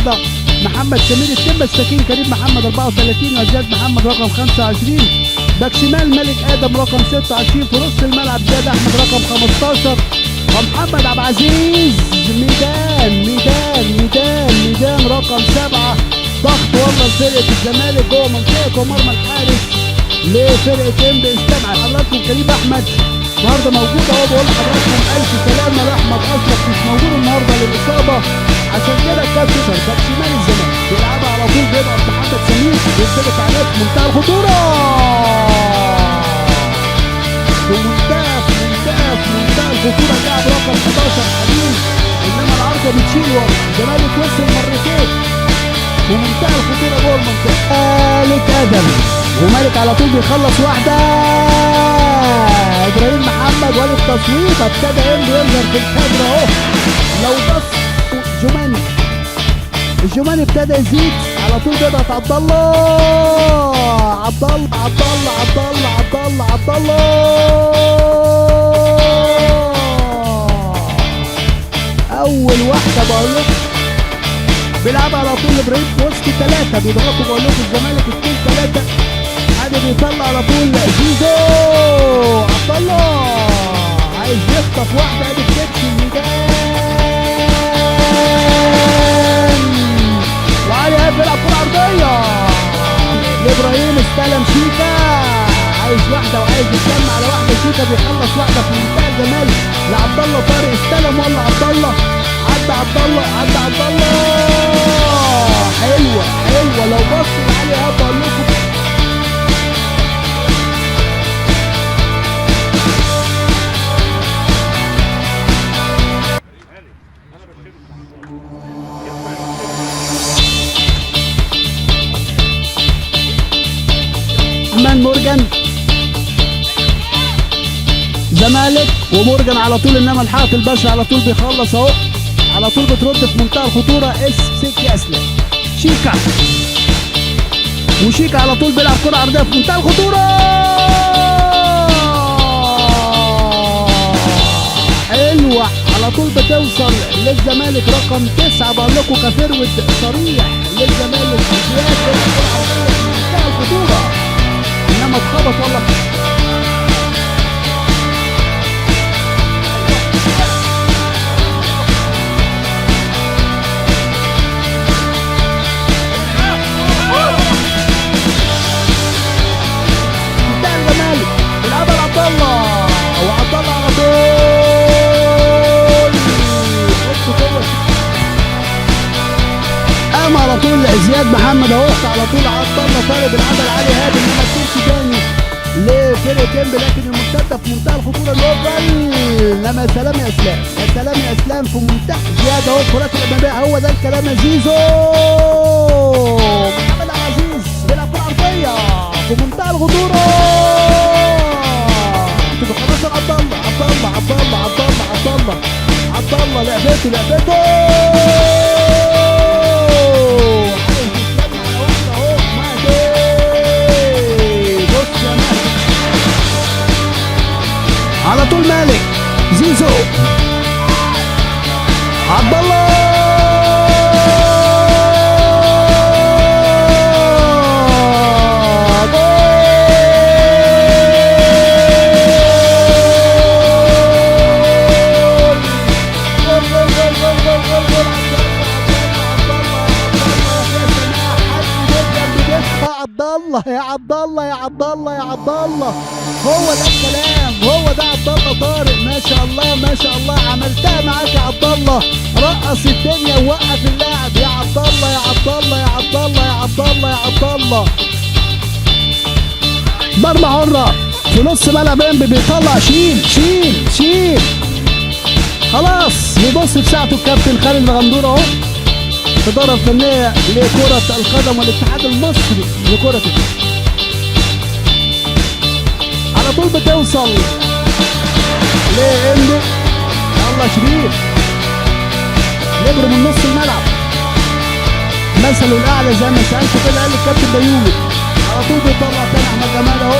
النهارده محمد سمير التم السكين كريم محمد 34 وزياد محمد رقم 25. باك شمال ملك ادم رقم 26. في نص الملعب زياد احمد رقم 15 ومحمد عبد العزيز ميدان رقم 7. ضغط والله لفرقه الزمالك جوه منطقه ومرمى الحارس لفرقه انبي. استمع حضراتكم كريم احمد النهارده موجود اهو. بقول لحضراتكم الف سلامه لاحمد اشرف مش موجود النهارده للاصابه، عشان كده الكابتن باك شمال الزمالك بيلعبها على طول بيضغط محمد سمير بيثبت عليه في منتهى الخطوره. في منتهى الخطوره اللاعب رقم 11 حليم، انما العرضه بتشيل ورا. الزمالك وصل مرتين في منتهى الخطوره جوه المنطقه. مالك ادم ومالك على طول بيخلص واحده. ابراهيم محمد وادي التصويت ابتدى يظهر في الكادر اهو. لو بص الجماني ابتدى يزيد على طول بيضغط عبد الله. اول واحده بقول لكم بيلعب على طول ابراهيم في وسط ثلاثه بيضغطوا. بقول لكم الزمالك 2-3 عادي بيطلع على طول زيزو. عبد الله عايز يخطف واحده ادي بتكشف الميدان وعلي ايهاب بيلعب كره عرضيه لابراهيم. استلم شيكا عايز واحده وعايز يتجمع على واحده. شيكا بيخلص واحده في منتهى الجمال لعبد الله طارق. استلم والله عبد الله عدى عبد الله حلوه لو بص لعلي ايهاب بقول لكم مورجان زمالك ومورجان على طول، انما الحائط البشري على طول بيخلص اهو. على طول بترد في منتهى الخطوره سكي اسلام وشيكا على طول بيلعب كره عرضيه في منتهى الخطوره. حلوه على طول بتوصل للزمالك رقم 9 بقول لكم كفرود صريح للزمالك. زياد بيلعب كره عرضيه في منتهى الخطوره انما اتخبط والله. منتهى الزمالك بيلعبها لعبد الله وعبد الله على طول قام على طول زياد محمد اهو. على طول عبد الله طارق بيلعبها لعلي ايهاب انما تمشي تاني لفرقه انبي، لكن المرتده في منتهى الخطوره الاوفر. انما سلام يا اسلام في منتهى زياد اهو. الكرات الاماميه هو ده الكلام يا زيزو. محمد عبد العزيز بيلعب كره عرضيه في منتهى الخطوره. خلاص عبد الله لعبته على طول مالك زيزو عبد الله يا عبد الله هو ده الكلام. هو ده عبد الله طارق. ما شاء الله عملتها معاك يا عبد الله. رقص الدنيا ووقف اللاعب يا عبد الله. ضربه حره في نص ملعب انبي بيطلع شيل خلاص. بيبص في ساعته الكابتن خالد الغندور اهو. إدارة فنية لكرة القدم والاتحاد المصري لكرة القدم على طول بتوصل لإنبي. يلا شريف يجري من نص الملعب مثله الأعلى زي ما سألته كده قال الكابتن بيومي. على طول بيطلع تاني أحمد جمال أهو.